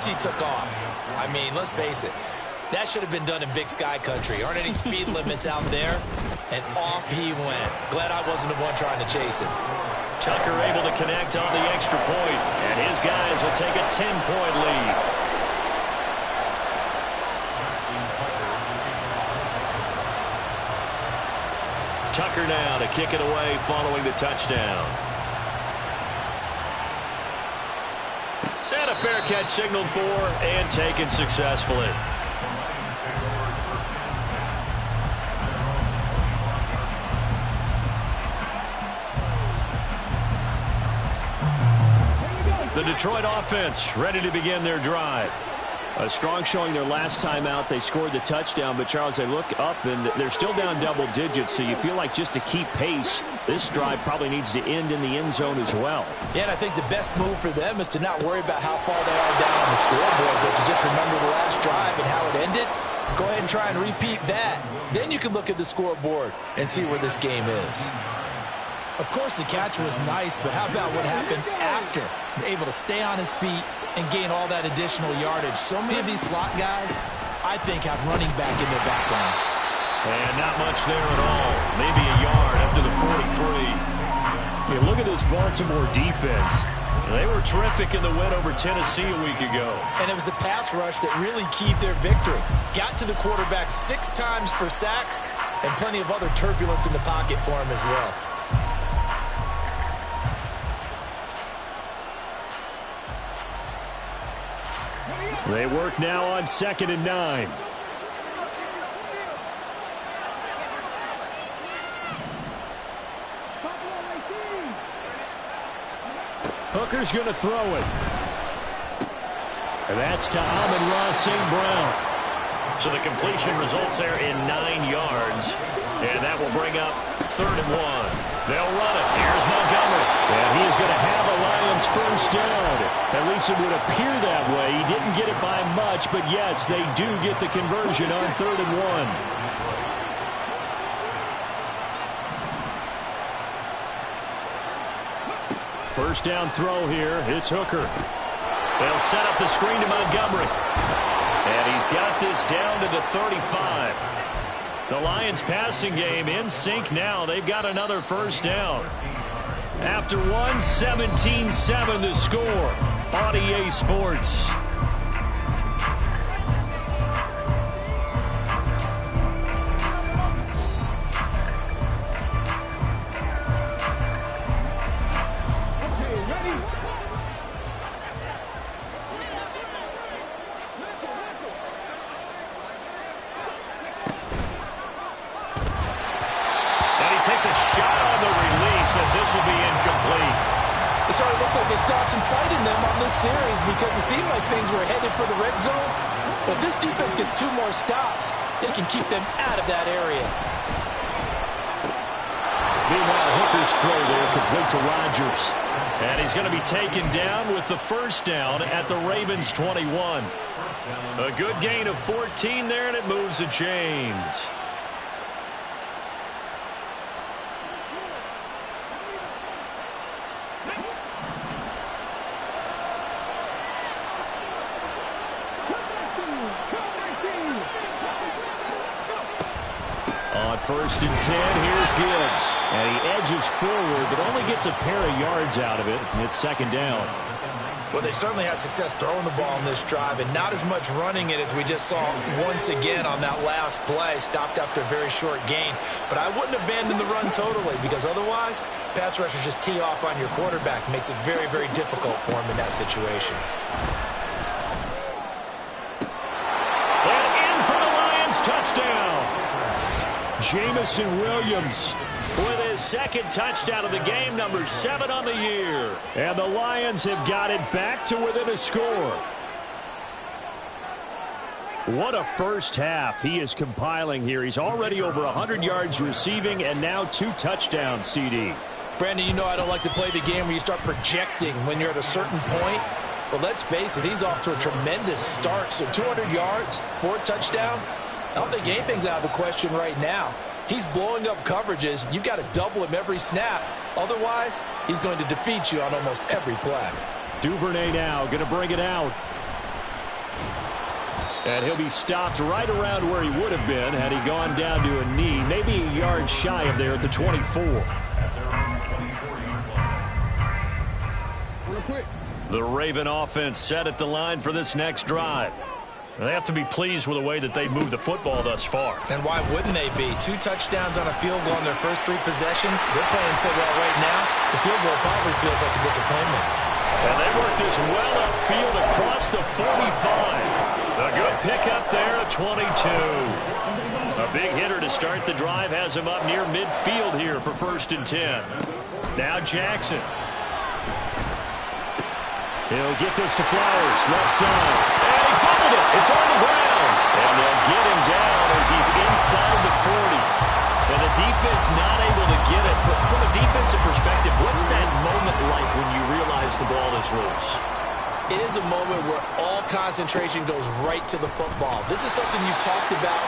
once he took off, I mean, let's face it, that should have been done in Big Sky country. Aren't any speed limits out there? And off he went. Glad I wasn't the one trying to chase him. Tucker able to connect on the extra point, and his guys will take a 10-point lead. Tucker now to kick it away following the touchdown. And a fair catch signaled for and taken successfully. The Detroit offense ready to begin their drive. A strong showing their last time out. They scored the touchdown, but, Charles, they look up, and they're still down double digits, so you feel like just to keep pace, this drive probably needs to end in the end zone as well. Yeah, and I think the best move for them is to not worry about how far they are down on the scoreboard, but to just remember the last drive and how it ended. Go ahead and try and repeat that. Then you can look at the scoreboard and see where this game is. Of course, the catch was nice, but how about what happened after? Able to stay on his feet and gain all that additional yardage. So many of these slot guys, I think, have running back in their background. And not much there at all. Maybe a yard up to the 43. I mean, look at this Baltimore defense. They were terrific in the win over Tennessee a week ago. And it was the pass rush that really keyed their victory. Got to the quarterback 6 times for sacks and plenty of other turbulence in the pocket for him as well. They work now on 2nd and 9. Hooker's going to throw it. And that's to Amon-Ra St. Brown. So the completion results there in 9 yards. And that will bring up 3rd and 1. They'll run it. Here's Montgomery. And he is going to have a Lions first down. At least it would appear that way. He didn't get it by much, but yes, they do get the conversion on 3rd and 1. First down throw here. It's Hooker. They'll set up the screen to Montgomery. And he's got this down to the 35. The Lions passing game in sync now. They've got another first down. After one, 17-7 to score on EA Sports. Takes a shot on the release as this will be incomplete. It sort of looks like they stopped some fight in them on this series because it seemed like things were headed for the red zone. But this defense gets 2 more stops. They can keep them out of that area. Meanwhile, Hooker's throw there complete to Rodgers. And he's going to be taken down with the first down at the Ravens' 21. A good gain of 14 there, and it moves the chains. On 1st and 10, here's Gibbs. And he edges forward, but only gets a pair of yards out of it. And it's 2nd down. Well, they certainly had success throwing the ball in this drive, and not as much running it as we just saw once again on that last play. Stopped after a very short gain. But I wouldn't abandon the run totally, because otherwise, pass rushers just tee off on your quarterback. Makes it very, very difficult for him in that situation. And in for the Lions, touchdown. Jamison Williams with his 2nd touchdown of the game, number 7 on the year. And the Lions have got it back to within a score. What a first half he is compiling here. He's already over 100 yards receiving and now 2 touchdowns, CD. Brandon, you know I don't like to play the game where you start projecting when you're at a certain point. But let's face it, he's off to a tremendous start. So 200 yards, 4 touchdowns. I don't think anything's out of the question right now. He's blowing up coverages. You've got to double him every snap. Otherwise, he's going to defeat you on almost every play. Duvernay now going to bring it out. And he'll be stopped right around where he would have been had he gone down to a knee, maybe a yard shy of there at the 24. The Raven offense set at the line for this next drive. They have to be pleased with the way that they've moved the football thus far. And why wouldn't they be? 2 touchdowns on a field goal in their first 3 possessions. They're playing so well right now, the field goal probably feels like a disappointment. And they work this well upfield across the 45. A good pickup there at 22. A big hitter to start the drive has him up near midfield here for 1st and 10. Now Jackson. He'll get this to Flowers, left side. And he fumbled it. It's on the ground. And they'll get him down as he's inside the 40. And the defense not able to get it. From a defensive perspective, what's that moment like when you realize the ball is loose? It is a moment where all concentration goes right to the football. This is something you've talked about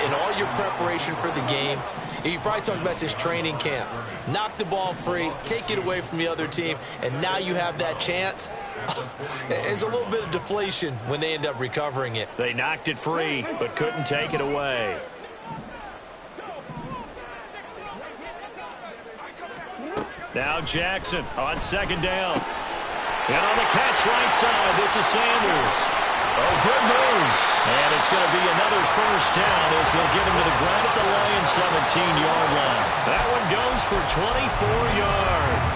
in all your preparation for the game. And you probably talked about this training camp. Knock the ball free, take it away from the other team, and now you have that chance. There's a little bit of deflation when they end up recovering it. They knocked it free, but couldn't take it away. Now Jackson on 2nd down. And on the catch right side, this is Sanders. Oh, good move. And it's going to be another 1st down as they'll get him to the ground at the Lions' 17-yard line. That one goes for 24 yards.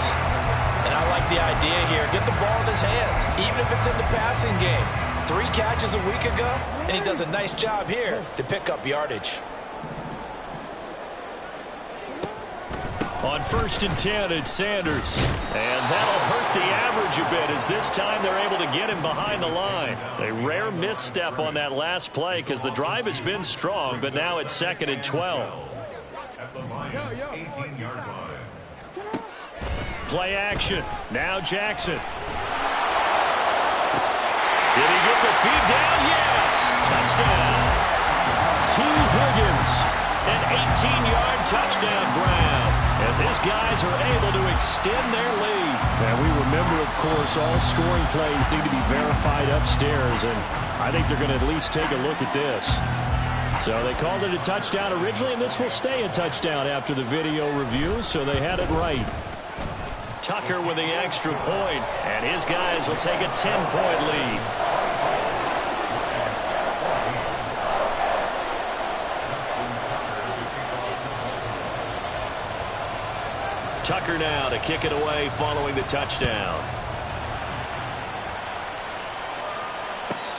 And I like the idea here. Get the ball in his hands, even if it's in the passing game. 3 catches a week ago, and he does a nice job here to pick up yardage. On 1st and 10, it's Sanders. And that'll hurt the average a bit as this time they're able to get him behind the line. A rare misstep on that last play because the drive has been strong, but now it's 2nd and 12. Play action. Now Jackson. Did he get the feed down? Yes. Touchdown. T. Higgins. An 18-yard touchdown ground as his guys are able to extend their lead. And we remember, of course, all scoring plays need to be verified upstairs, and I think they're going to at least take a look at this. So they called it a touchdown originally, and this will stay a touchdown after the video review, so they had it right. Tucker with the extra point, and his guys will take a 10-point lead. Tucker now to kick it away following the touchdown.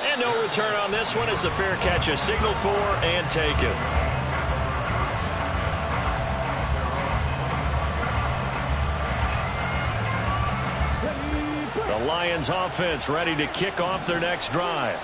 And no return on this one as the fair catch is signaled for and taken. The Lions offense ready to kick off their next drive.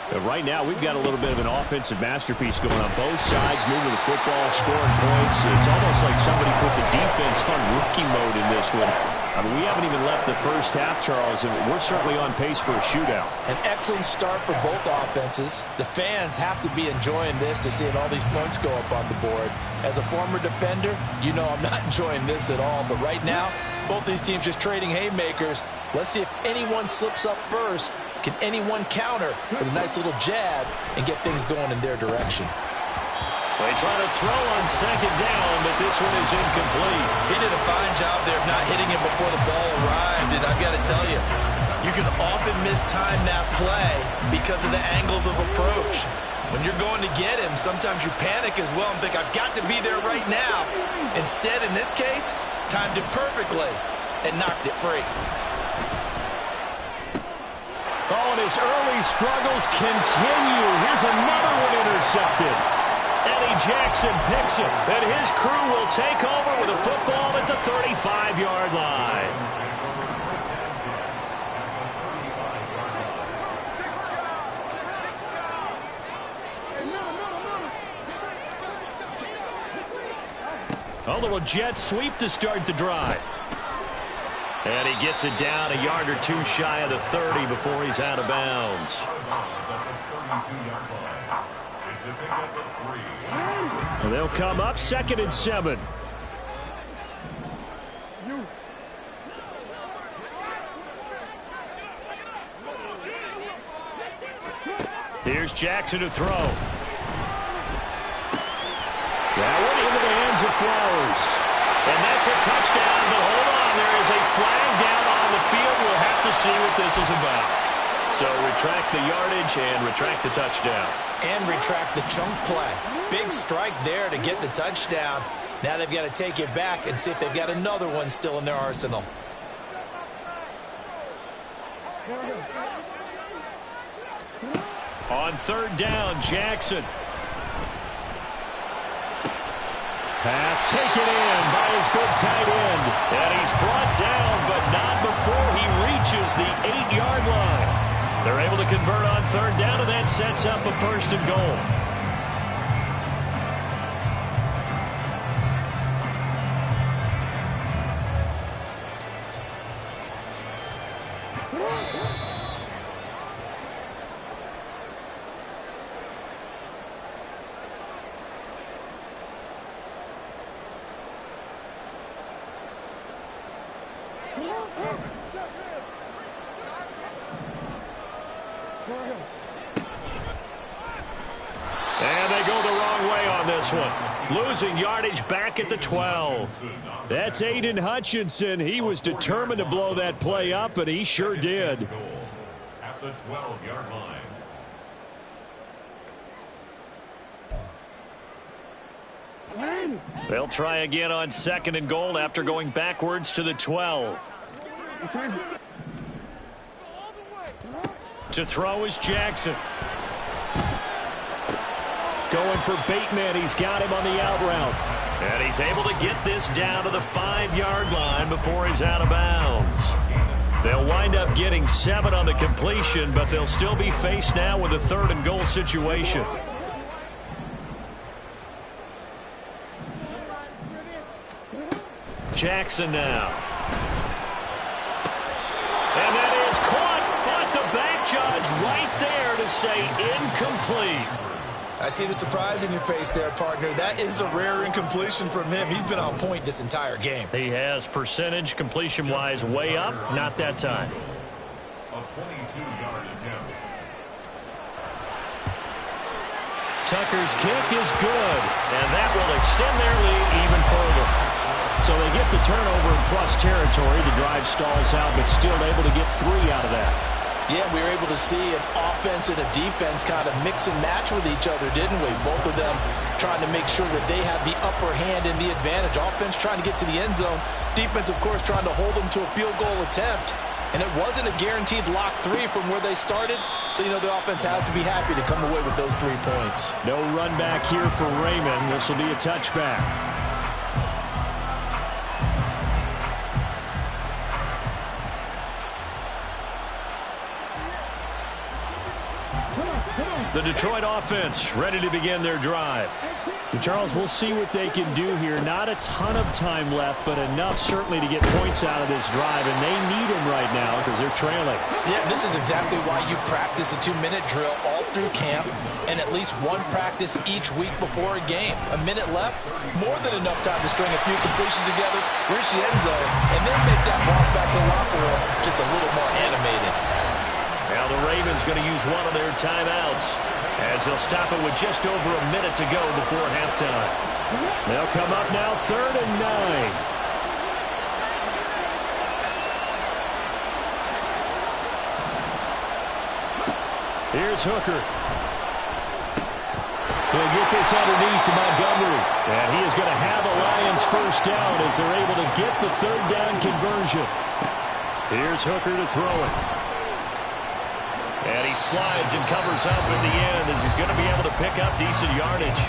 But right now, we've got a little bit of an offensive masterpiece going on both sides, moving the football, scoring points. It's almost like somebody put the defense on rookie mode in this one. I mean, we haven't even left the first half, Charles, and we're certainly on pace for a shootout. An excellent start for both offenses. The fans have to be enjoying this to seeing all these points go up on the board. As a former defender, you know I'm not enjoying this at all. But right now, both these teams just trading haymakers. Let's see if anyone slips up first. Can anyone counter with a nice little jab and get things going in their direction? They try to throw on 2nd down, but this one is incomplete. He did a fine job there of not hitting him before the ball arrived, and I've got to tell you, you can often mistime that play because of the angles of approach. When you're going to get him, sometimes you panic as well and think, I've got to be there right now. Instead, in this case, timed it perfectly and knocked it free. Oh, and his early struggles continue. Here's another one intercepted. Eddie Jackson picks it, and his crew will take over with a football at the 35-yard line. A little jet sweep to start the drive. And he gets it down a yard or 2 shy of the 30 before he's out of bounds. So they'll come up 2nd and 7. Here's Jackson to throw. That one into the hands of Flowers. And that's a touchdown, but hold on. There is a flag down on the field. We'll have to see what this is about. So retract the yardage and retract the touchdown. And retract the chunk play. Big strike there to get the touchdown. Now they've got to take it back and see if they've got another one still in their arsenal. On third down, Jackson. Pass taken in by his big tight end. And he's brought down, but not before he reaches the 8-yard line. They're able to convert on third down, and that sets up a 1st and goal. And they go the wrong way on this one. Losing yardage back at the 12. That's Aiden Hutchinson. He was determined to blow that play up, and he sure did. At the 12-yard line. They'll try again on 2nd and goal after going backwards to the 12. To throw is Jackson. Going for Bateman. He's got him on the out route. And he's able to get this down to the 5-yard line before he's out of bounds. They'll wind up getting 7 on the completion, but they'll still be faced now with a 3rd and goal situation. Jackson now. And that is caught, but the back judge right there to say incomplete. I see the surprise in your face there, partner. That is a rare incompletion from him. He's been on point this entire game. He has percentage completion-wise way up, not that time. A 22-yard attempt. Tucker's kick is good, and that will extend their lead even further. So they get the turnover in plus territory. The drive stalls out, but still able to get 3 out of that. Yeah, we were able to see an offense and a defense kind of mix and match with each other, didn't we? Both of them trying to make sure that they have the upper hand and the advantage. Offense trying to get to the end zone. Defense, of course, trying to hold them to a field goal attempt. And it wasn't a guaranteed lock 3 from where they started. So, you know, the offense has to be happy to come away with those 3 points. No run back here for Raymond. This will be a touchback. The Detroit offense ready to begin their drive. And Charles, we'll see what they can do here. Not a ton of time left, but enough certainly to get points out of this drive, and they need them right now because they're trailing. Yeah, this is exactly why you practice a 2-minute drill all through camp and at least one practice each week before a game. A minute left, more than enough time to string a few completions together, reach the end zone, and then make that walk back to the locker room just a little more animated. Now the Ravens going to use one of their timeouts as they'll stop it with just over a minute to go before halftime. They'll come up now 3rd and 9. Here's Hooker. He'll get this underneath to Montgomery. And he is going to have a Lions 1st down as they're able to get the 3rd down conversion. Here's Hooker to throw it. And he slides and covers up at the end as he's going to be able to pick up decent yardage.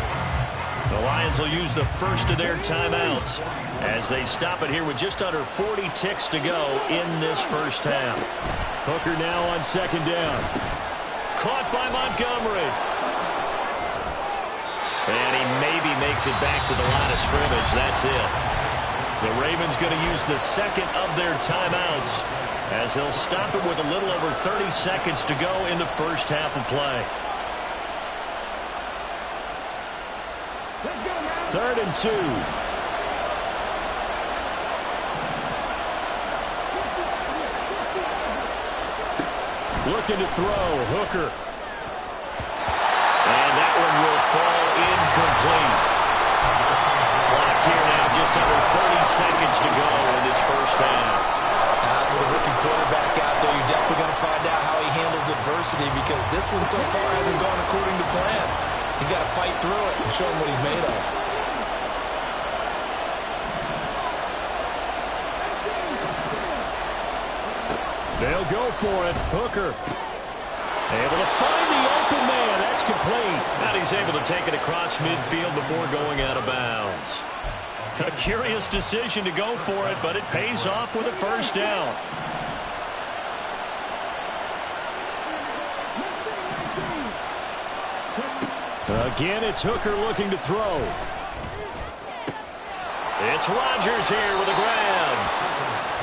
The Lions will use the first of their timeouts as they stop it here with just under 40 ticks to go in this first half. Hooker now on 2nd down. Caught by Montgomery. And he maybe makes it back to the line of scrimmage. That's it. The Ravens going to use the 2nd of their timeouts as they'll stop it with a little over 30 seconds to go in the first half of play. 3rd and 2. Looking to throw. Hooker. adversity because this one so far hasn't gone according to plan. He's got to fight through it and show him what he's made of. They'll go for it. Hooker able to find the open man. That's complete. And he's able to take it across midfield before going out of bounds. A curious decision to go for it, but it pays off with a first down. Again, it's Hooker looking to throw. It's Rodgers here with a grab.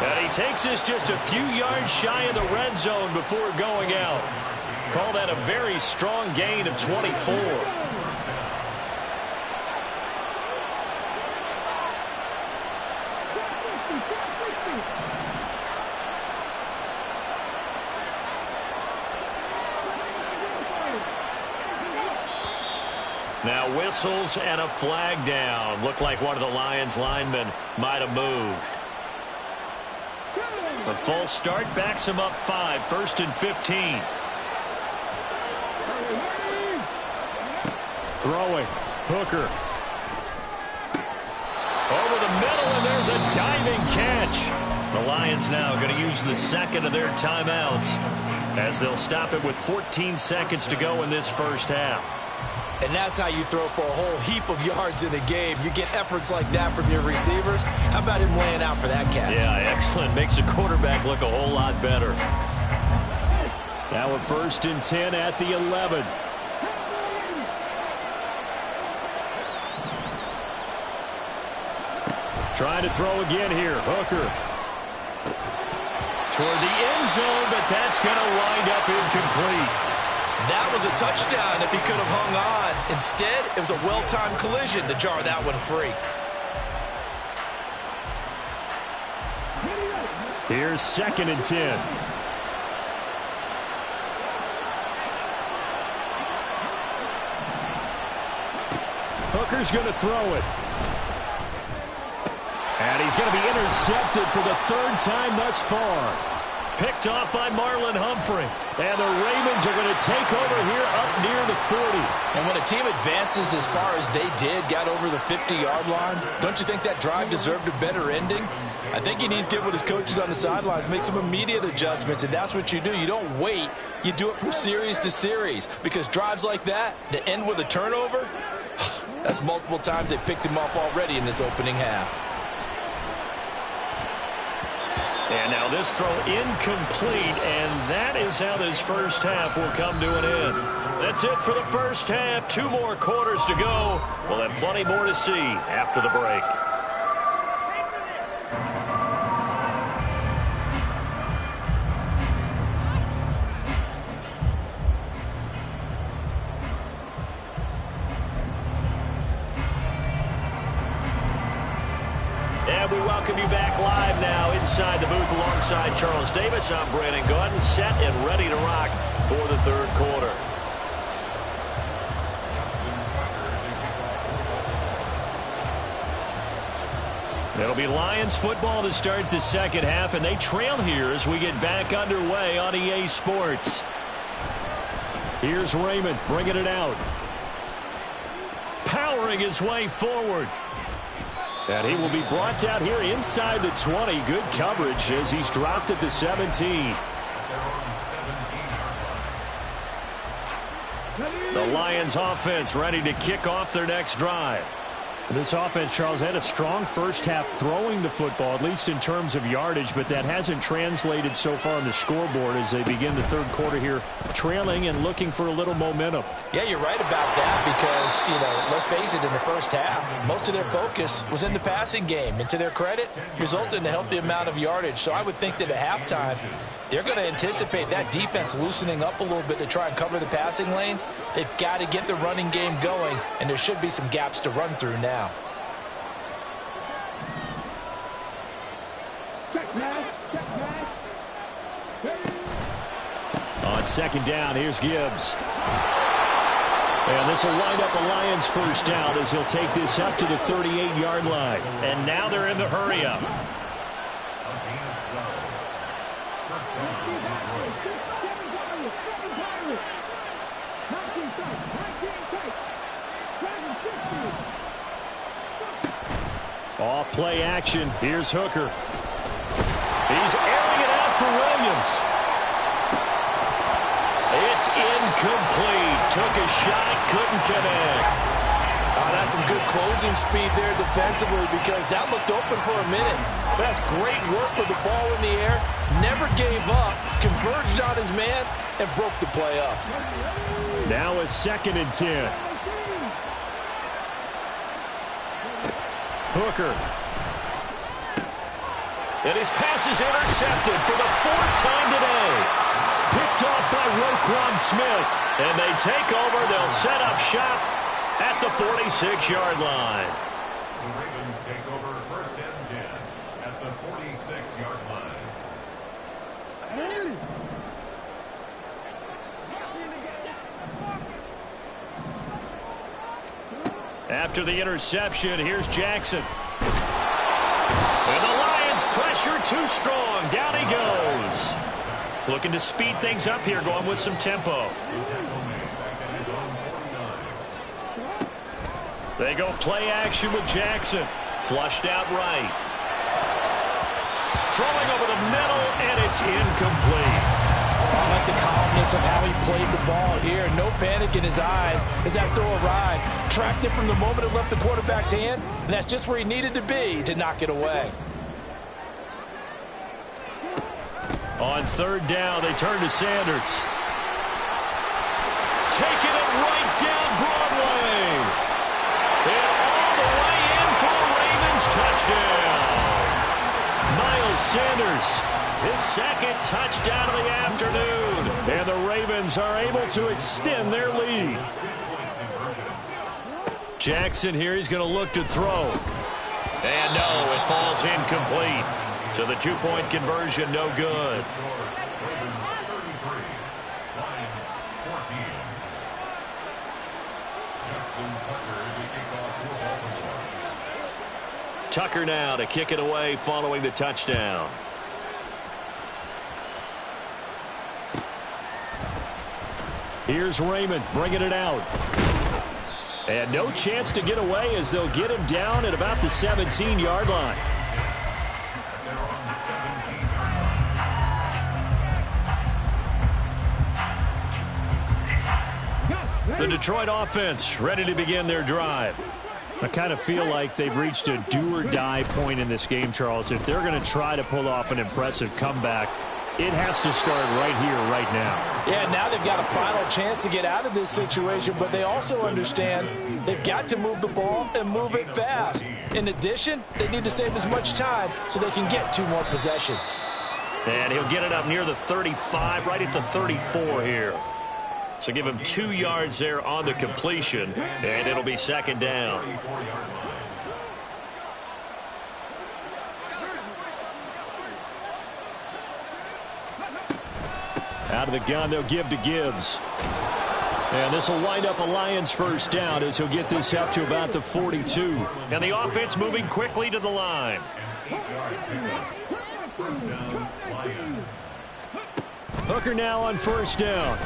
And he takes this just a few yards shy of the red zone before going out. Call that a very strong gain of 24. Now whistles and a flag down. Looked like one of the Lions linemen might have moved. A false start backs him up 5, 1st and 15. Throwing. Hooker. Over the middle, and there's a diving catch. The Lions now going to use the second of their timeouts as they'll stop it with 14 seconds to go in this first half. And that's how you throw for a whole heap of yards in a game. You get efforts like that from your receivers. How about him laying out for that catch? Yeah, excellent. Makes the quarterback look a whole lot better. Now a 1st and 10 at the 11. Trying to throw again here. Hooker. Toward the end zone, but that's going to wind up incomplete. That was a touchdown if he could have hung on. Instead, it was a well-timed collision to jar that one free. Here's 2nd and 10. Hooker's going to throw it. And he's going to be intercepted for the 3rd time thus far. Picked off by Marlon Humphrey. And the Ravens are going to take over here up near the 40. And when a team advances as far as they did, got over the 50-yard line, don't you think that drive deserved a better ending? I think he needs to get with his coaches on the sidelines, make some immediate adjustments, and that's what you do. You don't wait. You do it from series to series, because drives like that end with a turnover, that's multiple times they picked him off already in this opening half. And now this throw incomplete, and that is how this first half will come to an end. That's it for the first half. 2 more quarters to go. We'll have plenty more to see after the break. And we welcome you back live now inside the booth alongside Charles Davis. I'm Brandon Gaudin, set and ready to rock for the 3rd quarter. It'll be Lions football to start the second half, and they trail here as we get back underway on EA Sports. Here's Raymond bringing it out. Powering his way forward. And he will be brought down here inside the 20. Good coverage as he's dropped at the 17. The Lions offense ready to kick off their next drive. This offense, Charles, had a strong first half throwing the football, at least in terms of yardage, but that hasn't translated so far on the scoreboard as they begin the 3rd quarter here, trailing and looking for a little momentum. Yeah, you're right about that because, let's face it, in the first half, most of their focus was in the passing game. And to their credit, resulted in a healthy amount of yardage. So I would think that at halftime, they're going to anticipate that defense loosening up a little bit to try and cover the passing lanes. They've got to get the running game going, and there should be some gaps to run through now. On 2nd down, here's Gibbs. And this will wind up a Lions first down as he'll take this up to the 38-yard line. And now they're in the hurry-up. Off play action. Here's Hooker. He's airing it out for Williams. It's incomplete. Took a shot, couldn't connect. That's some good closing speed there defensively because that looked open for a minute. But that's great work with the ball in the air. Never gave up, converged on his man, and broke the play up. Now a 2nd and 10. Hooker. And his pass is intercepted for the 4th time today. Picked off by Roquan Smith. And they take over. They'll set up shop at the 46-yard line. The Ravens take over 1st and 10 at the 46-yard line. After the interception, here's Jackson. And the Lions pressure too strong. Down he goes. Looking to speed things up here, going with some tempo. They go play action with Jackson. Flushed out right. Throwing over the middle, and it's incomplete. I like the calmness of how he played the ball here. No panic in his eyes as that throw arrived. Tracked it from the moment it left the quarterback's hand, and that's just where he needed to be to knock it away. On 3rd down, they turn to Sanders. Taking it right down Broadway. And all the way in for a Ravens touchdown. Miles Sanders, his 2nd touchdown of the afternoon. And the Ravens are able to extend their lead. Jackson here, he's going to look to throw. And no, it falls incomplete. So the 2-point conversion, no good. Tucker now to kick it away following the touchdown. Here's Raymond bringing it out. And no chance to get away as they'll get him down at about the 17-yard line. The Detroit offense ready to begin their drive. I kind of feel like they've reached a do-or-die point in this game, Charles. If they're going to try to pull off an impressive comeback, it has to start right here, right now. Yeah, now they've got a final chance to get out of this situation, but they also understand they've got to move the ball and move it fast. In addition, they need to save as much time so they can get 2 more possessions. And he'll get it up near the 35, right at the 34 here. So give him 2 yards there on the completion, and it'll be 2nd down. Out of the gun, they'll give to Gibbs. And this will wind up a Lions 1st down as he'll get this up to about the 42. And the offense moving quickly to the line. Hooker now on 1st down.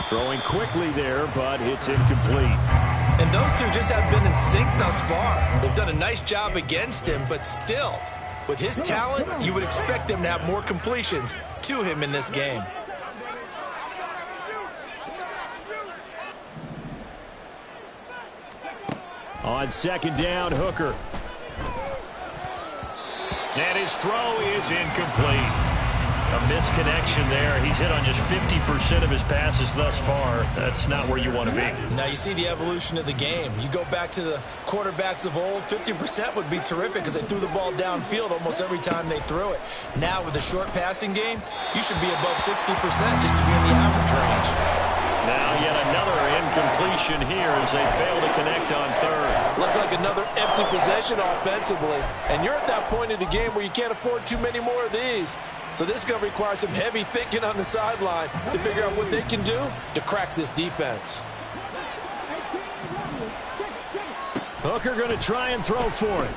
Throwing quickly there, but it's incomplete. And those two just have been in sync thus far. They've done a nice job against him, but still, with his talent, you would expect him to have more completions to him in this game. On 2nd down, Hooker. And his throw is incomplete. A misconnection there. He's hit on just 50% of his passes thus far. That's not where you want to be. Now you see the evolution of the game. You go back to the quarterbacks of old, 50% would be terrific because they threw the ball downfield almost every time they threw it. Now with the short passing game, you should be above 60% just to be in the average range. Now yet another incompletion here as they fail to connect on 3rd. Looks like another empty possession offensively. And you're at that point in the game where you can't afford too many more of these. So this is going to require some heavy thinking on the sideline to figure out what they can do to crack this defense. Hooker going to try and throw for it.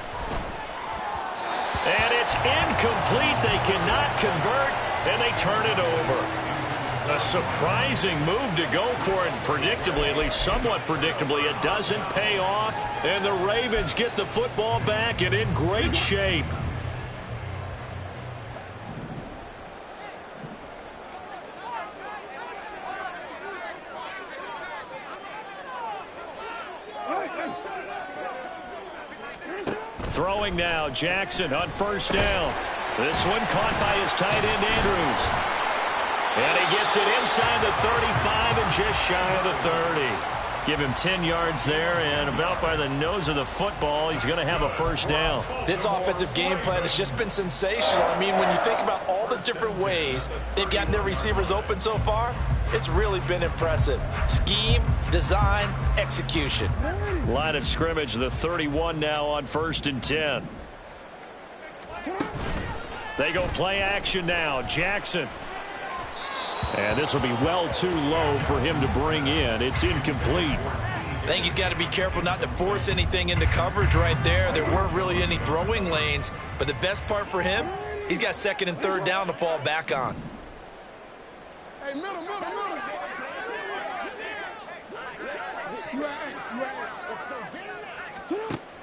And it's incomplete. They cannot convert, and they turn it over. A surprising move to go for it. Predictably, at least somewhat predictably, it doesn't pay off. And the Ravens get the football back and in great shape. Throwing now, Jackson on first down. This one caught by his tight end, Andrews. And he gets it inside the 35 and just shy of the 30. Give him 10 yards there, and about by the nose of the football, he's going to have a first down. This offensive game plan has just been sensational. I mean, when you think about all the different ways they've gotten their receivers open so far, it's really been impressive. Scheme, design, execution. Line of scrimmage, the 31 now on 1st and 10. They go play action now. Jackson. And this will be well too low for him to bring in. It's incomplete. I think he's got to be careful not to force anything into coverage right there. There weren't really any throwing lanes. But the best part for him, he's got 2nd and 3rd down to fall back on. Hey, middle.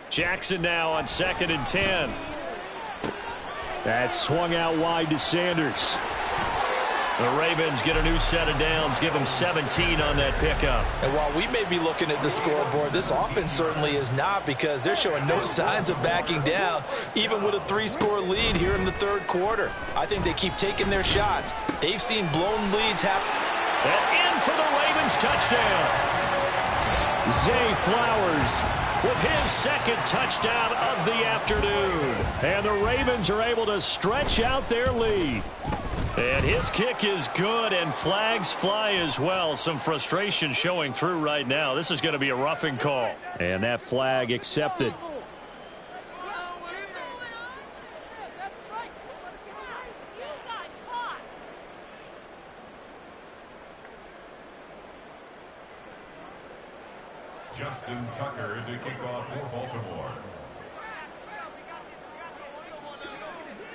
Jackson now on 2nd and 10. That's swung out wide to Sanders. The Ravens get a new set of downs, give them 17 on that pickup. And while we may be looking at the scoreboard, this offense certainly is not, because they're showing no signs of backing down, even with a 3-score lead here in the 3rd quarter. I think they keep taking their shots. They've seen blown leads happen. And in for the Ravens touchdown. Zay Flowers with his 2nd touchdown of the afternoon. And the Ravens are able to stretch out their lead. And his kick is good, and flags fly as well. Some frustration showing through right now. This is going to be a roughing call. And that flag accepted. Justin Tucker to kick off for Baltimore.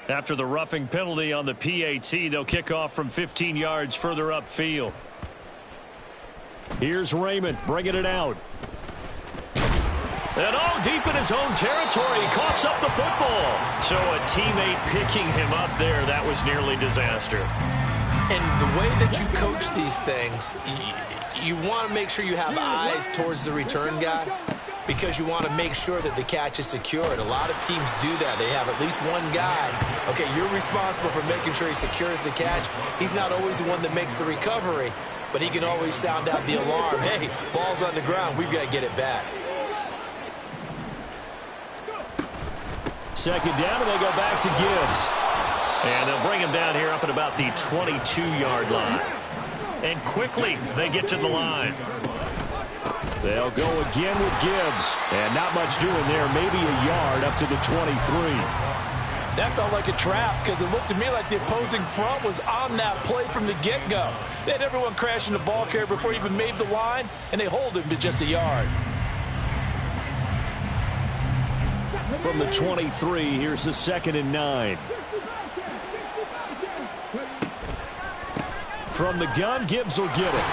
After the roughing penalty on the PAT, they'll kick off from 15 yards further upfield. Here's Raymond bringing it out. And all deep in his own territory, he coughs up the football. So a teammate picking him up there, that was nearly disaster. And the way that you coach these things, you want to make sure you have eyes towards the return guy, because you want to make sure that the catch is secured. A lot of teams do that. They have at least one guy. Okay, you're responsible for making sure he secures the catch. He's not always the one that makes the recovery, but he can always sound out the alarm. Hey, ball's on the ground. We've got to get it back. 2nd down, and they go back to Gibbs. And they'll bring him down here up at about the 22-yard line. And quickly, they get to the line. They'll go again with Gibbs. And not much doing there. Maybe a yard up to the 23. That felt like a trap, because it looked to me like the opposing front was on that play from the get-go. They had everyone crashing the ball carrier before he even made the line, and they hold him to just a yard. From the 23, here's the 2nd and 9. From the gun, Gibbs will get it.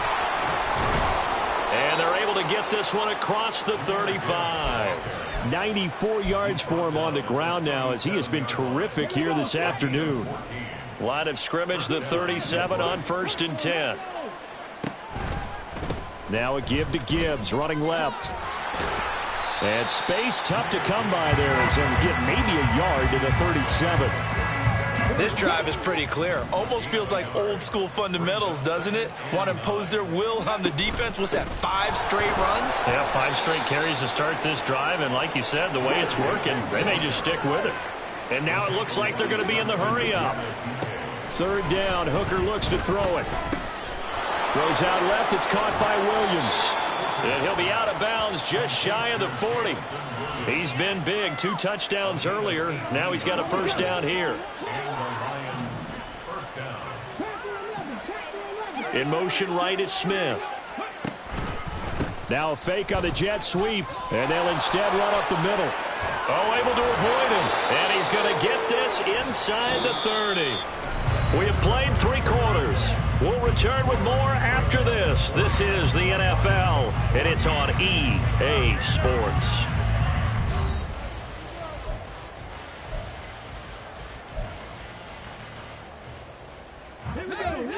And they're able to get this one across the 35. 94 yards for him on the ground now, as he has been terrific here this afternoon. Line of scrimmage, the 37 on 1st and 10. Now a give to Gibbs, running left. And space tough to come by there, as he'll get maybe a yard to the 37. This drive is pretty clear. Almost feels like old school fundamentals, doesn't it? Want to impose their will on the defense. What's that, 5 straight runs? Yeah, 5 straight carries to start this drive. And like you said, the way it's working, they may just stick with it. And now it looks like they're going to be in the hurry up. 3rd down, Hooker looks to throw it. Goes out left, it's caught by Williams. And he'll be out of bounds just shy of the 40. He's been big, 2 touchdowns earlier. Now he's got a 1st down here. In motion right is Smith. Now a fake on the jet sweep, and they'll instead run up the middle. Oh, able to avoid him. And he's going to get this inside the 30. We have played 3 quarters. We'll return with more after this. This is the NFL, and it's on EA Sports.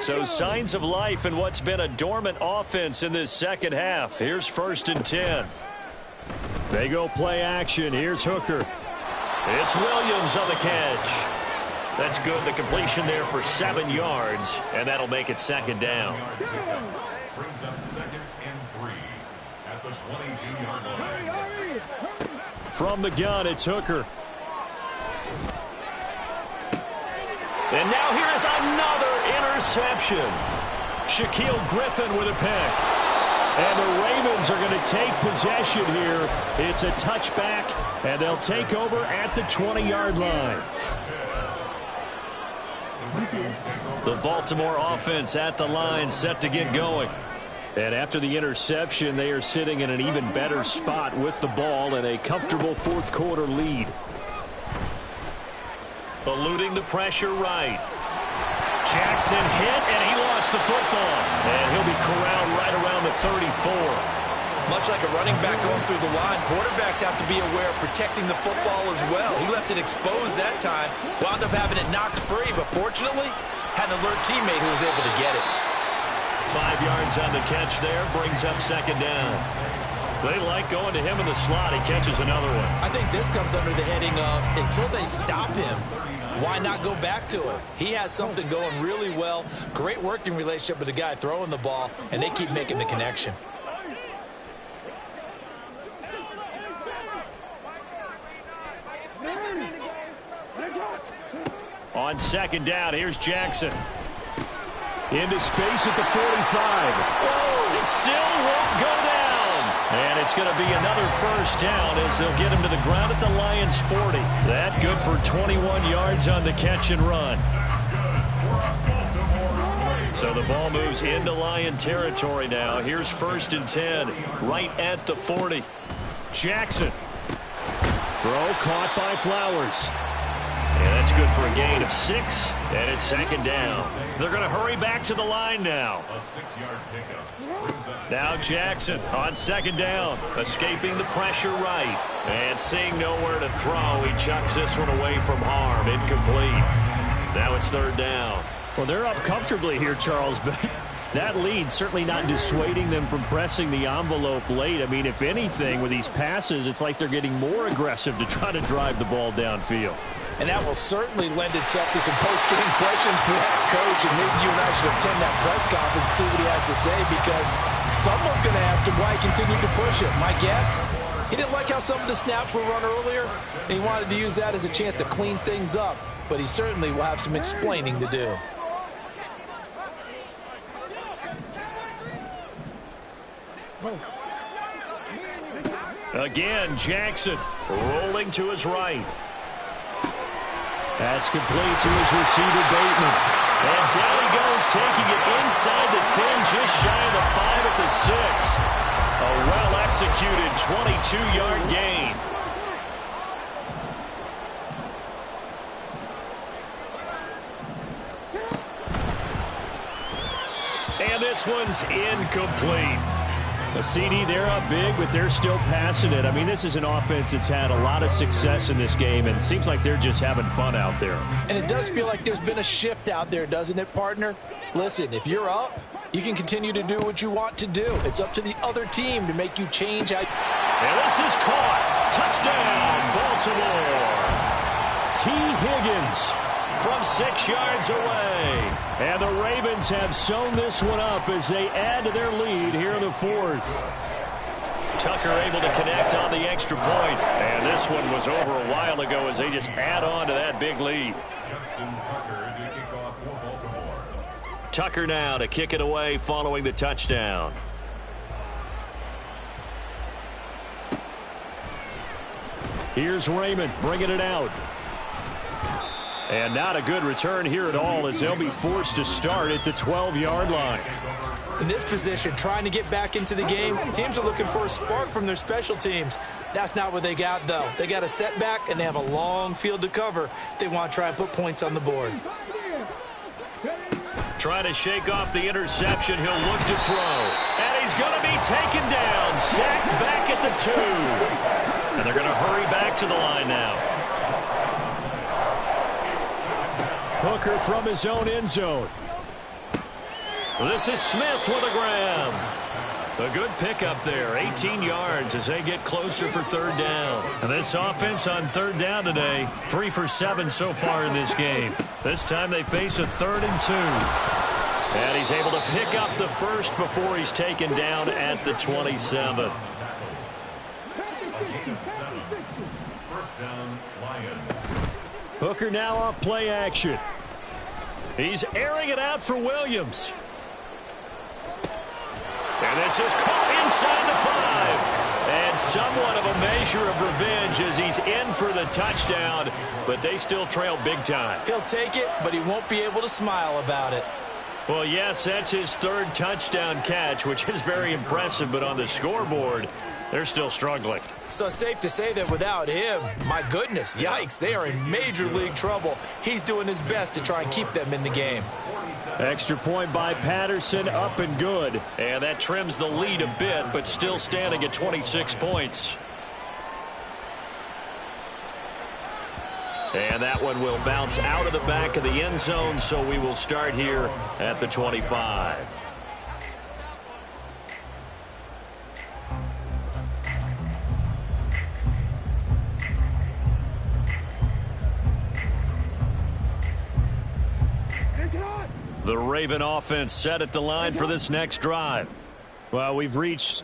So signs of life in what's been a dormant offense in this second half. Here's 1st and 10. They go play action. Here's Hooker. It's Williams on the catch. That's good. The completion there for 7 yards, and that'll make it 2nd down. Brings up 2nd and 3 at the 22-yard line. From the gun, it's Hooker. And now here is another interception. Shaquille Griffin with a pick. And the Ravens are going to take possession here. It's a touchback, and they'll take over at the 20-yard line. The Baltimore offense at the line, set to get going. And after the interception, they are sitting in an even better spot with the ball and a comfortable 4th quarter lead. Eluding the pressure right. Jackson hit, and he lost the football. And he'll be corralled right around the 34. Much like a running back going through the line, quarterbacks have to be aware of protecting the football as well. He left it exposed that time, wound up having it knocked free, but fortunately, had an alert teammate who was able to get it. 5 yards on the catch there, brings up 2nd down. They like going to him in the slot. He catches another one. I think this comes under the heading of, until they stop him, why not go back to it? He has something going really well, great working relationship with the guy throwing the ball, and they keep making the connection. On 2nd down, here's Jackson. Into space at the 45. Whoa, it still won't go down. And it's going to be another 1st down as they'll get him to the ground at the Lions' 40. That good for 21 yards on the catch and run. So the ball moves into Lion territory now. Here's 1st and 10, right at the 40. Jackson. Throw caught by Flowers. And that's good for a gain of 6, and it's 2nd down. They're going to hurry back to the line now. A 6-yard pickup. Now Jackson on 2nd down, escaping the pressure right. And seeing nowhere to throw, he chucks this one away from harm. Incomplete. Now it's 3rd down. Well, they're up comfortably here, Charles, but that lead certainly not dissuading them from pressing the envelope late. I mean, if anything, with these passes, it's like they're getting more aggressive to try to drive the ball downfield. And that will certainly lend itself to some post-game questions for that coach. And maybe you and I should attend that press conference, see what he has to say, because someone's going to ask him why he continued to push it. My guess, he didn't like how some of the snaps were run earlier, and he wanted to use that as a chance to clean things up. But he certainly will have some explaining to do. Again, Jackson rolling to his right. That's complete to his receiver, Bateman. And down he goes, taking it inside the 10, just shy of the 5 at the 6. A well-executed 22-yard gain. And this one's incomplete. A CD, they're up big, but they're still passing it. I mean, this is an offense that's had a lot of success in this game, and it seems like they're just having fun out there. And it does feel like there's been a shift out there, doesn't it, partner? Listen, if you're up, you can continue to do what you want to do. It's up to the other team to make you change how. And this is caught. Touchdown, Baltimore. T. Higgins from 6 yards away. And the Ravens have sewn this one up as they add to their lead here in the 4th. Tucker able to connect on the extra point. And this one was over a while ago as they just add on to that big lead. Justin Tucker to kick off for Baltimore. Tucker now to kick it away following the touchdown. Here's Raymond bringing it out. And not a good return here at all as they'll be forced to start at the 12-yard line. In this position, trying to get back into the game, teams are looking for a spark from their special teams. That's not what they got, though. They got a setback, and they have a long field to cover if they want to try and put points on the board. trying to shake off the interception. He'll look to throw. And he's going to be taken down. Sacked back at the 2. And they're going to hurry back to the line now. Hooker from his own end zone. This is Smith with a grab. A good pickup there, 18 yards as they get closer for third down. And this offense on third down today, 3 for 7 so far in this game. This time they face a 3rd and 2. And he's able to pick up the first before he's taken down at the 27. First down, Lions. Hooker now off play action. He's airing it out for Williams. And this is caught inside the 5. And somewhat of a measure of revenge as he's in for the touchdown, but they still trail big time. He'll take it, but he won't be able to smile about it. Well, yes, that's his 3rd touchdown catch, which is very impressive, but on the scoreboard, they're still struggling. So safe to say that without him, my goodness, yikes, they are in major league trouble. He's doing his best to try and keep them in the game. Extra point by Patterson, up and good. And that trims the lead a bit, but still standing at 26 points. And that one will bounce out of the back of the end zone, so we will start here at the 25. The Raven offense set at the line for this next drive. Well, we've reached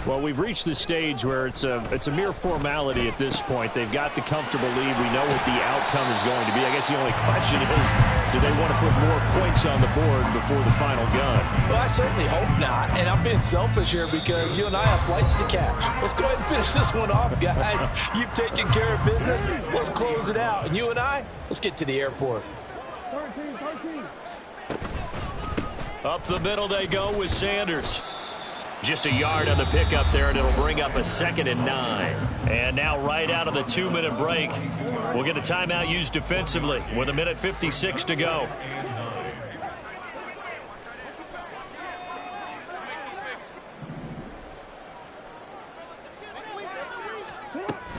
the stage where it's a mere formality at this point. They've got the comfortable lead. We know what the outcome is going to be. I guess the only question is, do they want to put more points on the board before the final gun? Well, I certainly hope not. And I'm being selfish here because you and I have flights to catch. Let's go ahead and finish this one off, guys. You've taken care of business. Let's close it out. And you and I, let's get to the airport. 13. Up the middle they go with Sanders. Just a yard on the pickup there, and it'll bring up a 2nd and 9. And now right out of the 2-minute break, we'll get a timeout used defensively with 1:56 to go.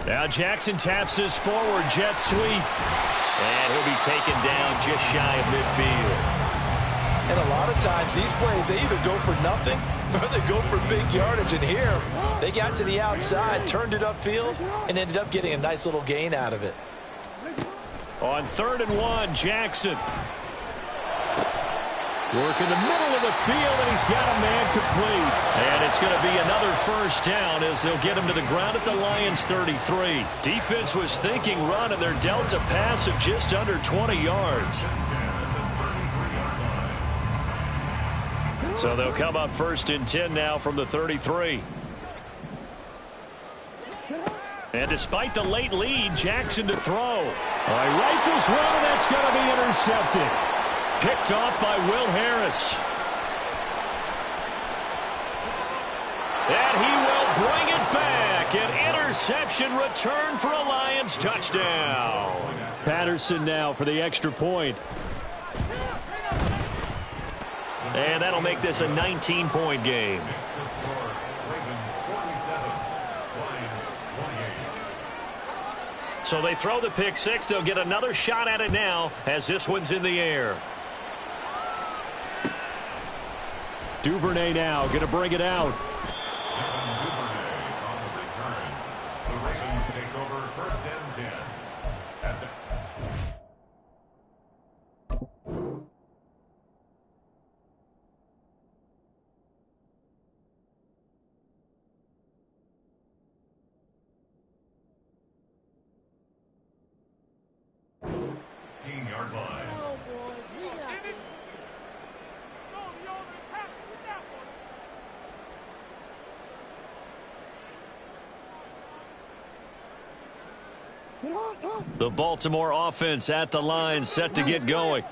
Now Jackson taps his forward jet sweep. And he'll be taken down just shy of midfield. And a lot of times these plays, they either go for nothing or they go for big yardage. And here, they got to the outside, turned it upfield, and ended up getting a nice little gain out of it. On 3rd and 1, Jackson. Working the middle of the field, and he's got a man complete. And it's going to be another first down as they'll get him to the ground at the Lions' 33. Defense was thinking run, and they're dealt a pass of just under 20 yards. So they'll come up 1st and 10 now from the 33. And despite the late lead, Jackson to throw. Rifles one, and that's going to be intercepted. Picked off by Will Harris. And he will bring it back. An interception return for a Lions touchdown. Patterson now for the extra point. And that'll make this a 19-point game. So they throw the pick six. They'll get another shot at it now as this one's in the air. Duvernay now going to bring it out. The Ravens take over 1st and 10. At the 15-yard line. The Baltimore offense at the line, set to get going.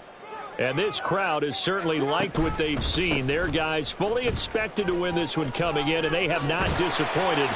And this crowd has certainly liked what they've seen. Their guys fully expected to win this one coming in, and they have not disappointed.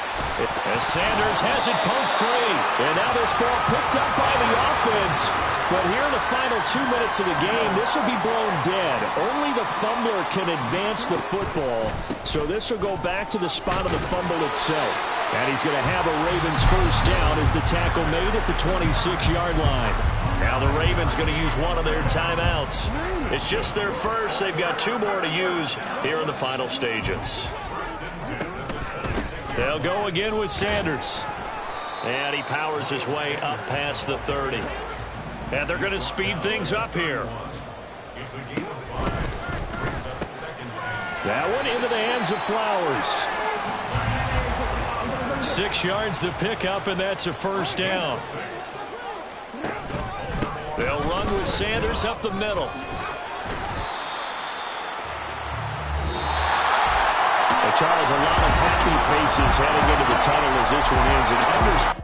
As Sanders has it poked free. And now this ball picked up by the offense. But here in the final 2 minutes of the game, this will be blown dead. Only the fumbler can advance the football. So this will go back to the spot of the fumble itself. And he's going to have a Ravens first down as the tackle made at the 26-yard line. Now the Ravens going to use one of their timeouts. It's just their first. They've got 2 more to use here in the final stages. They'll go again with Sanders. And he powers his way up past the 30. And they're going to speed things up here. That one into the hands of Flowers. 6 yards to pick up, and that's a first down. They'll run with Sanders up the middle. Well, Charles, a lot of happy faces heading into the tunnel as this one ends.